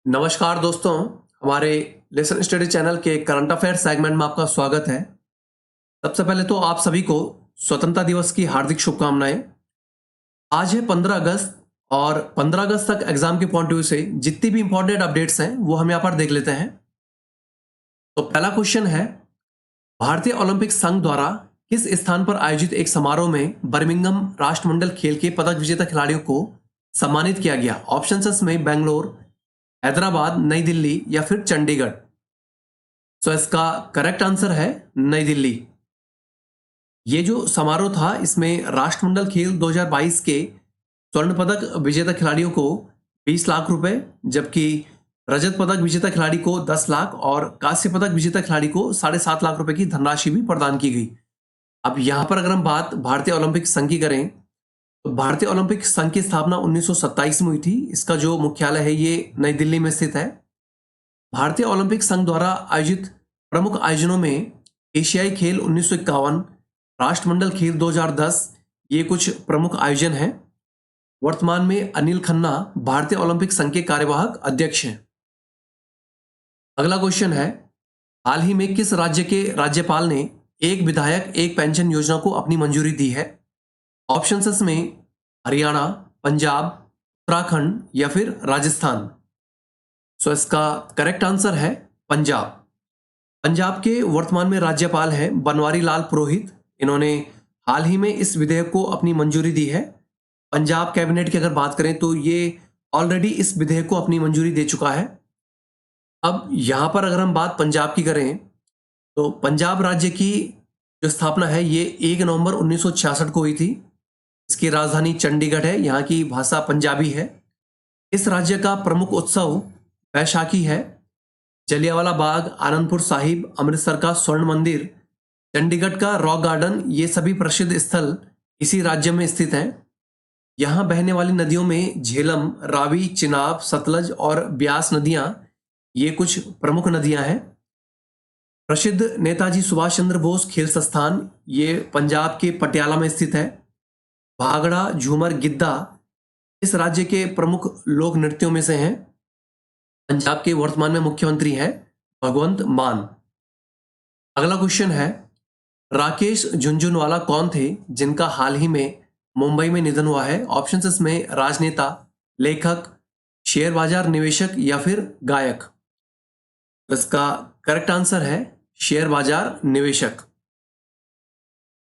नमस्कार दोस्तों, हमारे लेसन स्टडी चैनल के करंट अफेयर सेगमेंट में आपका स्वागत है। सबसे पहले तो आप सभी को स्वतंत्रता दिवस की हार्दिक शुभकामनाएं। आज है 15 अगस्त और 15 अगस्त तक एग्जाम के पॉइंट ऑफ व्यू से जितनी भी इंपॉर्टेंट अपडेट्स हैं वो हम यहाँ पर देख लेते हैं। तो पहला क्वेश्चन है, भारतीय ओलंपिक संघ द्वारा किस स्थान पर आयोजित एक समारोह में बर्मिंघम राष्ट्रमंडल खेल के पदक विजेता खिलाड़ियों को सम्मानित किया गया? ऑप्शंस में बेंगलोर, हैदराबाद, नई दिल्ली या फिर चंडीगढ़। सो इसका करेक्ट आंसर है नई दिल्ली। ये जो समारोह था इसमें राष्ट्रमंडल खेल 2022 के स्वर्ण पदक विजेता खिलाड़ियों को 20 लाख रुपए, जबकि रजत पदक विजेता खिलाड़ी को 10 लाख और कांस्य पदक विजेता खिलाड़ी को 7.5 लाख रुपए की धनराशि भी प्रदान की गई। अब यहां पर अगर हम बात भारतीय ओलंपिक संघ की करें तो भारतीय ओलंपिक संघ की स्थापना 1927 में हुई थी। इसका जो मुख्यालय है ये नई दिल्ली में स्थित है। भारतीय ओलंपिक संघ द्वारा आयोजित प्रमुख आयोजनों में एशियाई खेल 1951, राष्ट्रमंडल खेल 2010 ये कुछ प्रमुख आयोजन हैं। वर्तमान में अनिल खन्ना भारतीय ओलंपिक संघ के कार्यवाहक अध्यक्ष हैं। अगला क्वेश्चन है, हाल ही में किस राज्य के राज्यपाल ने एक विधायक एक पेंशन योजना को अपनी मंजूरी दी है? ऑप्शंस में हरियाणा, पंजाब, उत्तराखंड या फिर राजस्थान। सो इसका करेक्ट आंसर है पंजाब। पंजाब के वर्तमान में राज्यपाल हैं बनवारी लाल पुरोहित। इन्होंने हाल ही में इस विधेयक को अपनी मंजूरी दी है। पंजाब कैबिनेट की अगर बात करें तो ये ऑलरेडी इस विधेयक को अपनी मंजूरी दे चुका है। अब यहां पर अगर हम बात पंजाब की करें तो पंजाब राज्य की जो स्थापना है ये 1 नवंबर 1966 को हुई थी। इसकी राजधानी चंडीगढ़ है, यहाँ की भाषा पंजाबी है। इस राज्य का प्रमुख उत्सव बैसाखी है। जलियांवाला बाग, आनंदपुर साहिब, अमृतसर का स्वर्ण मंदिर, चंडीगढ़ का रॉक गार्डन ये सभी प्रसिद्ध स्थल इसी राज्य में स्थित हैं। यहाँ बहने वाली नदियों में झेलम, रावी, चिनाब, सतलज और ब्यास नदियां ये कुछ प्रमुख नदियां हैं। प्रसिद्ध नेताजी सुभाष चंद्र बोस खेल संस्थान ये पंजाब के पटियाला में स्थित है। भांगड़ा, झूमर, गिद्धा इस राज्य के प्रमुख लोक नृत्यों में से हैं। पंजाब के वर्तमान में मुख्यमंत्री हैं भगवंत मान। अगला क्वेश्चन है, राकेश झुनझुनवाला कौन थे जिनका हाल ही में मुंबई में निधन हुआ है? ऑप्शंस में राजनेता, लेखक, शेयर बाजार निवेशक या फिर गायक। तो इसका करेक्ट आंसर है शेयर बाजार निवेशक।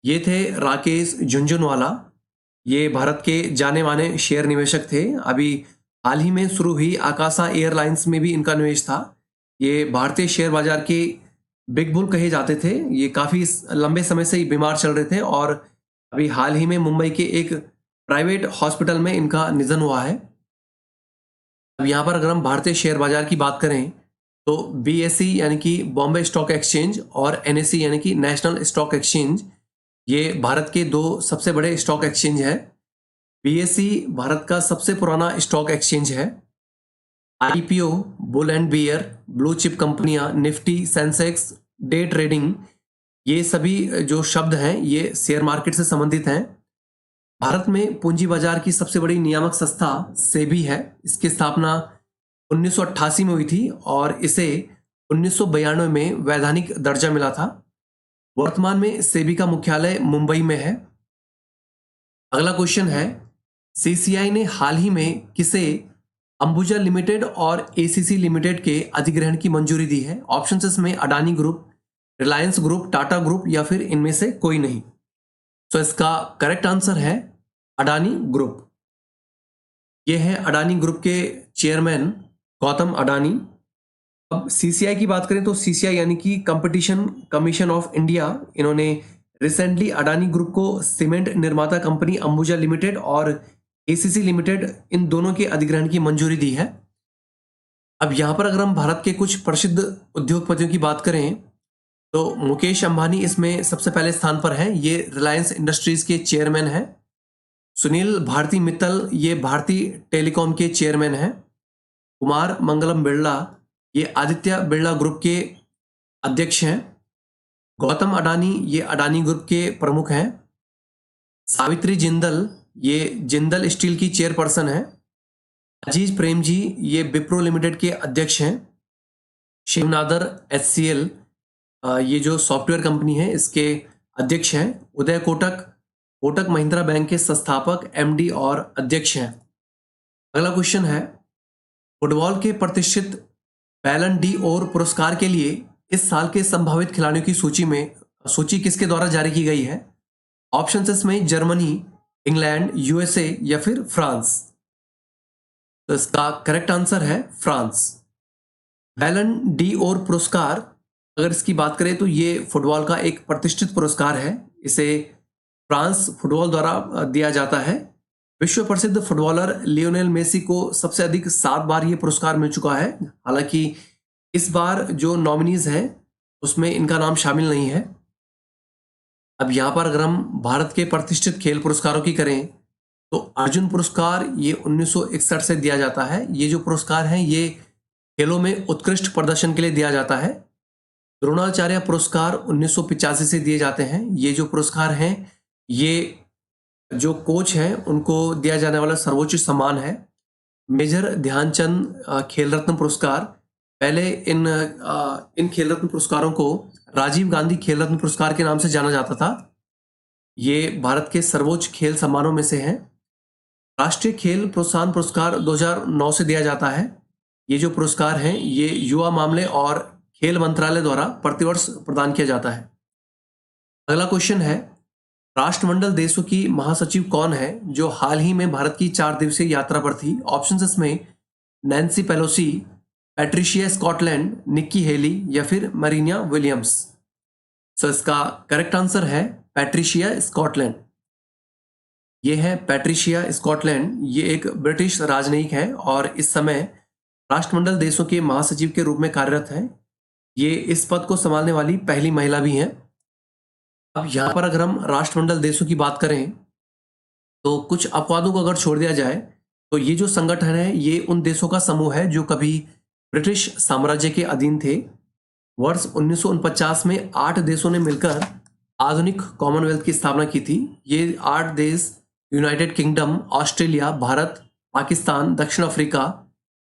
ये थे राकेश झुनझुनवाला। ये भारत के जाने माने शेयर निवेशक थे। अभी हाल ही में शुरू हुई आकाशा एयरलाइंस में भी इनका निवेश था। ये भारतीय शेयर बाजार के बिग बुल कहे जाते थे। ये काफी लंबे समय से ही बीमार चल रहे थे और अभी हाल ही में मुंबई के एक प्राइवेट हॉस्पिटल में इनका निधन हुआ है। अब यहाँ पर अगर हम भारतीय शेयर बाजार की बात करें तो बीएसई यानी कि बॉम्बे स्टॉक एक्सचेंज और एनएसई यानी कि नेशनल स्टॉक एक्सचेंज ये भारत के दो सबसे बड़े स्टॉक एक्सचेंज है। बीएसई भारत का सबसे पुराना स्टॉक एक्सचेंज है। IPO, bull and bear, blue chip कंपनियां, निफ्टी, सेंसेक्स, डे ट्रेडिंग ये सभी जो शब्द हैं ये शेयर मार्केट से संबंधित हैं। भारत में पूंजी बाजार की सबसे बड़ी नियामक संस्था सेबी है। इसकी स्थापना 1988 में हुई थी और इसे 1992 में वैधानिक दर्जा मिला था। वर्तमान में सेबी का मुख्यालय मुंबई में है। अगला क्वेश्चन है, सीसीआई ने हाल ही में किसे अंबुजा लिमिटेड और एसीसी लिमिटेड के अधिग्रहण की मंजूरी दी है? ऑप्शंस में Adani group, Reliance group, Tata group या फिर इनमें से कोई नहीं। तो इसका करेक्ट आंसर है अडानी ग्रुप। यह है अडानी ग्रुप के चेयरमैन गौतम अडानी। अब सीसीआई की बात करें तो सीसीआई यानी कि कंपटीशन कमीशन ऑफ इंडिया, इन्होंने रिसेंटली अडानी ग्रुप को सीमेंट निर्माता कंपनी अंबुजा लिमिटेड और एसीसी लिमिटेड इन दोनों के अधिग्रहण की मंजूरी दी है। अब यहां पर अगर हम भारत के कुछ प्रसिद्ध उद्योगपतियों की बात करें तो मुकेश अंबानी इसमें सबसे पहले स्थान पर हैं। ये रिलायंस इंडस्ट्रीज के चेयरमैन हैं। सुनील भारती मित्तल ये भारतीय टेलीकॉम के चेयरमैन हैं। कुमार मंगलम बिरला ये आदित्य बिरला ग्रुप के अध्यक्ष हैं। गौतम अडानी ये अडानी ग्रुप के प्रमुख हैं। सावित्री जिंदल ये जिंदल स्टील की चेयरपर्सन है। अजीज प्रेम जी ये विप्रो लिमिटेड के अध्यक्ष हैं। शिवनादर HCL ये जो सॉफ्टवेयर कंपनी है इसके अध्यक्ष हैं। उदय कोटक कोटक महिंद्रा बैंक के संस्थापक MD और अध्यक्ष हैं। अगला क्वेश्चन है, फुटबॉल के प्रतिष्ठित बैलन डी और पुरस्कार के लिए इस साल के संभावित खिलाड़ियों की सूची किसके द्वारा जारी की गई है? ऑप्शन इसमें जर्मनी, इंग्लैंड, USA या फिर फ्रांस। तो इसका करेक्ट आंसर है फ्रांस। बैलन डी और पुरस्कार अगर इसकी बात करें तो ये फुटबॉल का एक प्रतिष्ठित पुरस्कार है। इसे फ्रांस फुटबॉल द्वारा दिया जाता है। विश्व प्रसिद्ध फुटबॉलर लियोनेल मेसी को सबसे अधिक 7 बार ये पुरस्कार मिल चुका है। हालांकि इस बार जो नॉमिनीज हैं उसमें इनका नाम शामिल नहीं है। अब यहाँ पर अगर हम भारत के प्रतिष्ठित खेल पुरस्कारों की करें तो अर्जुन पुरस्कार ये 1961 से दिया जाता है। ये जो पुरस्कार हैं ये खेलों में उत्कृष्ट प्रदर्शन के लिए दिया जाता है। द्रोणाचार्य पुरस्कार 1985 से दिए जाते हैं। ये जो पुरस्कार हैं ये जो कोच हैं उनको दिया जाने वाला सर्वोच्च सम्मान है। मेजर ध्यानचंद खेल रत्न पुरस्कार, पहले इन खेल रत्न पुरस्कारों को राजीव गांधी खेल रत्न पुरस्कार के नाम से जाना जाता था। ये भारत के सर्वोच्च खेल सम्मानों में से हैं। राष्ट्रीय खेल प्रोत्साहन पुरस्कार 2009 से दिया जाता है। ये जो पुरस्कार हैं ये युवा मामले और खेल मंत्रालय द्वारा प्रतिवर्ष प्रदान किया जाता है। अगला क्वेश्चन है, राष्ट्रमंडल देशों की महासचिव कौन है जो हाल ही में भारत की 4 दिवसीय यात्रा पर थी? ऑप्शन इसमें Nancy Pelosi, Patricia Scotland, Nikki Haley या फिर मरीना विलियम्स। सो इसका करेक्ट आंसर है पैट्रिशिया स्कॉटलैंड। ये है पैट्रिशिया स्कॉटलैंड। ये एक ब्रिटिश राजनयिक है और इस समय राष्ट्रमंडल देशों के महासचिव के रूप में कार्यरत हैं। ये इस पद को संभालने वाली पहली महिला भी हैं। अब यहाँ पर अगर हम राष्ट्रमंडल देशों की बात करें तो कुछ अपवादों को अगर छोड़ दिया जाए तो ये जो संगठन है ये उन देशों का समूह है जो कभी ब्रिटिश साम्राज्य के अधीन थे। वर्ष 1949 में 8 देशों ने मिलकर आधुनिक कॉमनवेल्थ की स्थापना की थी। ये 8 देश United kingdom, Australia, Bharat, Pakistan, दक्षिण अफ्रीका,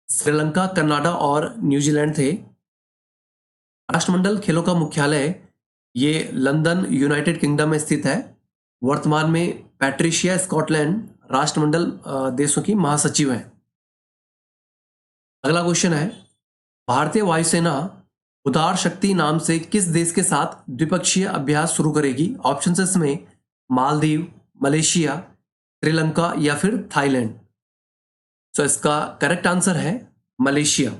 श्रीलंका, कनाडा और न्यूजीलैंड थे। राष्ट्रमंडल खेलों का मुख्यालय ये लंदन, यूनाइटेड किंगडम में स्थित है। वर्तमान में पैट्रिशिया स्कॉटलैंड राष्ट्रमंडल देशों की महासचिव है। अगला क्वेश्चन है, भारतीय वायुसेना उदार शक्ति नाम से किस देश के साथ द्विपक्षीय अभ्यास शुरू करेगी? ऑप्शन इसमें मालदीव, मलेशिया, श्रीलंका या फिर थाईलैंड। तो इसका करेक्ट आंसर है मलेशिया।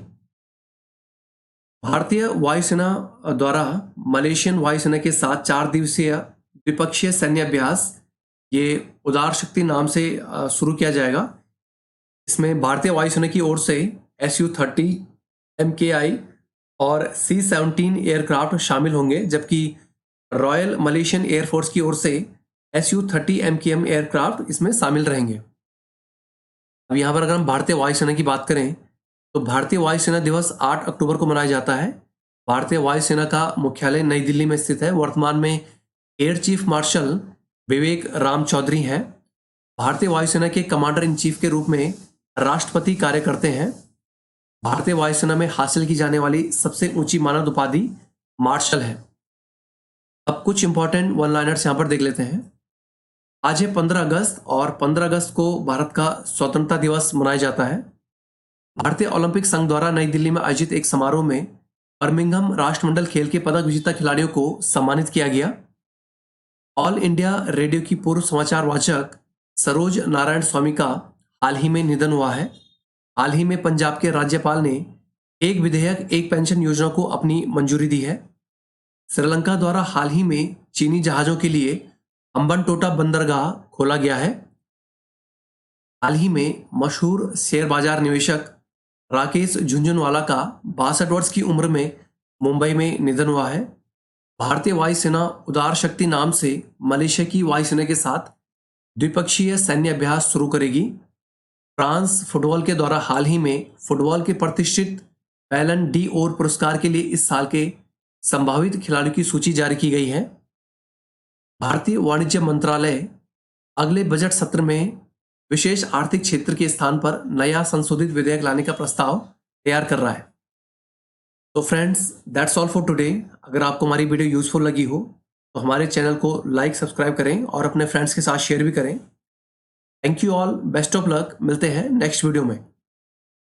भारतीय वायुसेना द्वारा मलेशियन वायुसेना के साथ 4 दिवसीय द्विपक्षीय सैन्य अभ्यास ये उदार शक्ति नाम से शुरू किया जाएगा। इसमें भारतीय वायुसेना की ओर से Su-30 MKI और C-17 एयरक्राफ्ट शामिल होंगे, जबकि रॉयल मलेशियन एयरफोर्स की ओर से Su-30 MKM एयरक्राफ्ट इसमें शामिल रहेंगे। अब यहाँ पर अगर हम भारतीय वायुसेना की बात करें तो भारतीय वायुसेना दिवस 8 अक्टूबर को मनाया जाता है। भारतीय वायुसेना का मुख्यालय नई दिल्ली में स्थित है। वर्तमान में एयर चीफ मार्शल विवेक राम चौधरी हैं। भारतीय वायुसेना के कमांडर इन चीफ के रूप में राष्ट्रपति कार्य करते हैं। भारतीय वायुसेना में हासिल की जाने वाली सबसे ऊंची मानद उपाधि मार्शल है। अब कुछ इंपॉर्टेंट वन लाइनर्स यहाँ पर देख लेते हैं। आज है 15 अगस्त और 15 अगस्त को भारत का स्वतंत्रता दिवस मनाया जाता है। भारतीय ओलंपिक संघ द्वारा नई दिल्ली में आयोजित एक समारोह में बर्मिंघम राष्ट्रमंडल खेल के पदक विजेता खिलाड़ियों को सम्मानित किया गया। ऑल इंडिया रेडियो की पूर्व समाचार वाचक सरोज नारायण स्वामी का हाल ही में निधन हुआ है। हाल ही में पंजाब के राज्यपाल ने एक विधेयक एक पेंशन योजना को अपनी मंजूरी दी है। श्रीलंका द्वारा हाल ही में चीनी जहाजों के लिए हम्बनटोटा बंदरगाह खोला गया है। हाल ही में मशहूर शेयर बाजार निवेशक राकेश झुंझुनवाला का 62 वर्ष की उम्र में मुंबई में निधन हुआ है। भारतीय वायुसेना उदार शक्ति नाम से मलेशिया की वायुसेना के साथ द्विपक्षीय सैन्य अभ्यास शुरू करेगी। फ्रांस फुटबॉल के द्वारा हाल ही में फुटबॉल के प्रतिष्ठित बैलन डी और पुरस्कार के लिए इस साल के संभावित खिलाड़ियों की सूची जारी की गई है। भारतीय वाणिज्य मंत्रालय अगले बजट सत्र में विशेष आर्थिक क्षेत्र के स्थान पर नया संशोधित विधेयक लाने का प्रस्ताव तैयार कर रहा है। तो friends, that's all for today. अगर आपको हमारी वीडियो यूजफुल लगी हो तो हमारे चैनल को लाइक सब्सक्राइब करें और अपने फ्रेंड्स के साथ शेयर भी करें। Thank you all, best of luck. मिलते हैं नेक्स्ट वीडियो में।